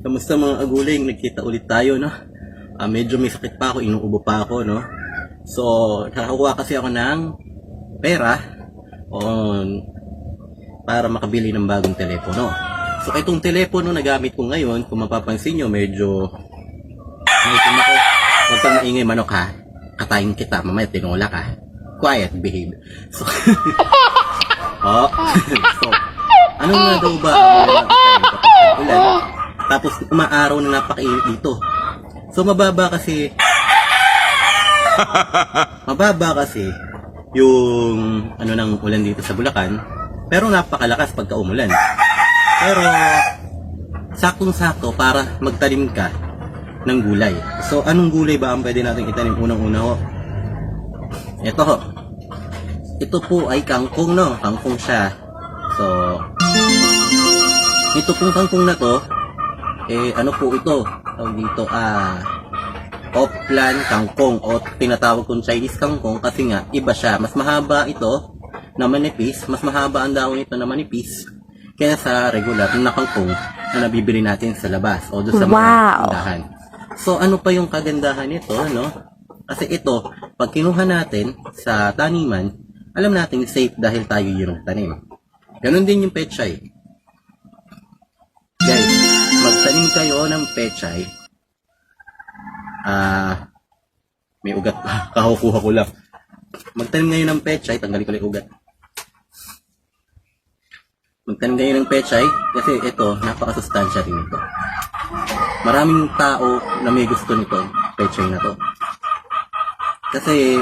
Kamusta mga aguling? Nagkita ulit tayo, no? Medyo may sakit pa ako, inuubo pa ako, no? So, nakakuha kasi ako ng pera para makabili ng bagong telepono. So, itong telepono na gamit ko ngayon, kung mapapansin nyo, medyo ako. Huwag kang maingay, manok, ha? Katayin kita, mamaya tinola ka. Quiet, behave. So, so, anong nga daw ba ang ulan? Tapos umaaraw na napakainit dito. So mababa kasi yung ano ng ulan dito sa Bulacan, pero napakalakas pagka umulan. Pero saktong-sakto para magtanim ka ng gulay. So anong gulay ba ang pwede natin itanim unang-una ho? Ito ho. Ito po ay kangkong, no? Kangkong siya. So ito pong kangkong na to, ano po ito? Tawag dito, Oplan kangkong o tinatawag kong Chinese kangkong kasi nga iba siya. Mas mahaba ito na manipis, mas mahaba ang dahon nito na manipis kaya sa regular na kangkong na nabibili natin sa labas o doon sa mga tindahan. So ano pa yung kagandahan nito, no? Kasi ito, pag kinuha natin sa taniman, alam natin safe dahil tayo yung tanim. Ganon din yung pechay. Guys, magtanim kayo ng pechay. May ugat pa. Kakukuha ko lang. Magtanim ngayon ng pechay. Tanggalin ko lang yung ugat. Magtanim ngayon ng pechay kasi ito, napakasustansya rin ito. Maraming tao na may gusto nito, pechay na to. Kasi,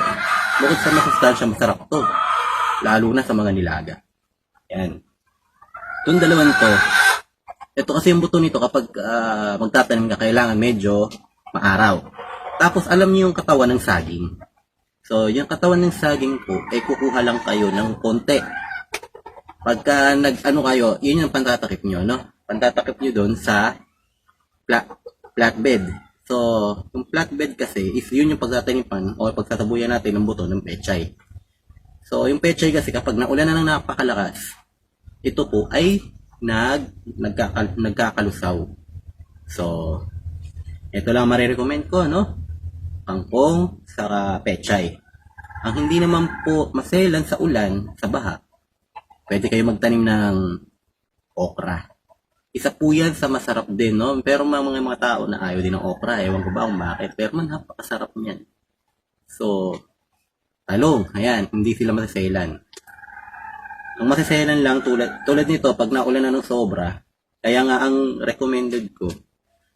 bukod sa masustansya, masarap to. Lalo na sa mga nilaga. Yan. Itong dalawan to, ito kasi yung buto nito kapag magtatanim ka, kailangan medyo maaraw. Tapos alam niyo yung katawan ng saging. So, yung katawan ng saging po, ay kukuha lang kayo ng konti. Pagka nag-ano kayo, yun yung pantatakip nyo, no? Pantatakip nyo doon sa flatbed. So, yung flatbed kasi, is yun yung pagtatanipan o pagtatabuyan natin ng buto ng pechay. So, yung pechay kasi kapag naulan na ng napakalakas, ito po ay nagkakalusaw. So, ito lang marirecommend ko, no? Kangkong, saka pechay. Ang hindi naman po maselan sa ulan, sa baha, pwede kayo magtanim ng okra. Isa po yan sa masarap din, no? Pero mga tao na ayaw din ng okra, ewan ko ba kung bakit, pero napakasarap niyan. So, talong, ayan, hindi sila maselan. Ang masiselan lang tulad nito, pag naulan na ng sobra, kaya nga ang recommended ko,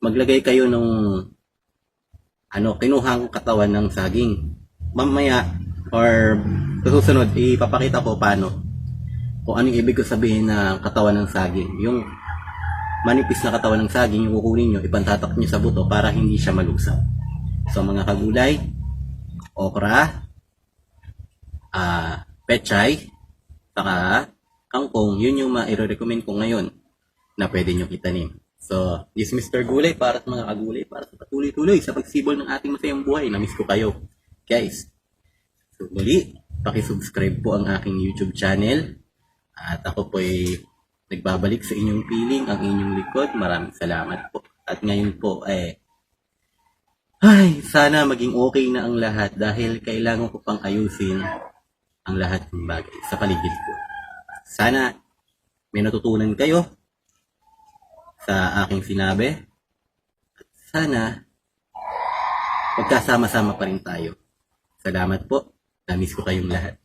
maglagay kayo ng kinuhang katawan ng saging. Mamaya, or susunod, ipapakita ko paano. Kung anong ibig ko sabihin na katawan ng saging. Yung manipis na katawan ng saging, yung kukunin nyo, ipantatak nyo sa buto para hindi siya malusaw. So mga kagulay, okra, pechay, saka kangkong, yun yung ma-recommend ko ngayon na pwede nyo itanim. So, this is Mr. Gulay para sa mga kagulay, para sa patuloy-tuloy sa pagsibol ng ating masayang buhay. Na-miss ko kayo. Guys, so muli, pakisubscribe po ang aking YouTube channel. At ako po ay nagbabalik sa inyong piling, ang inyong likod. Maraming salamat po. At ngayon po, sana maging okay na ang lahat dahil kailangan ko pang ayusin ang lahat ng bagay sa paligid ko. Sana may natutunan kayo sa aking sinabi. At sana magkasama-sama pa rin tayo. Salamat po. Na-miss ko kayong lahat.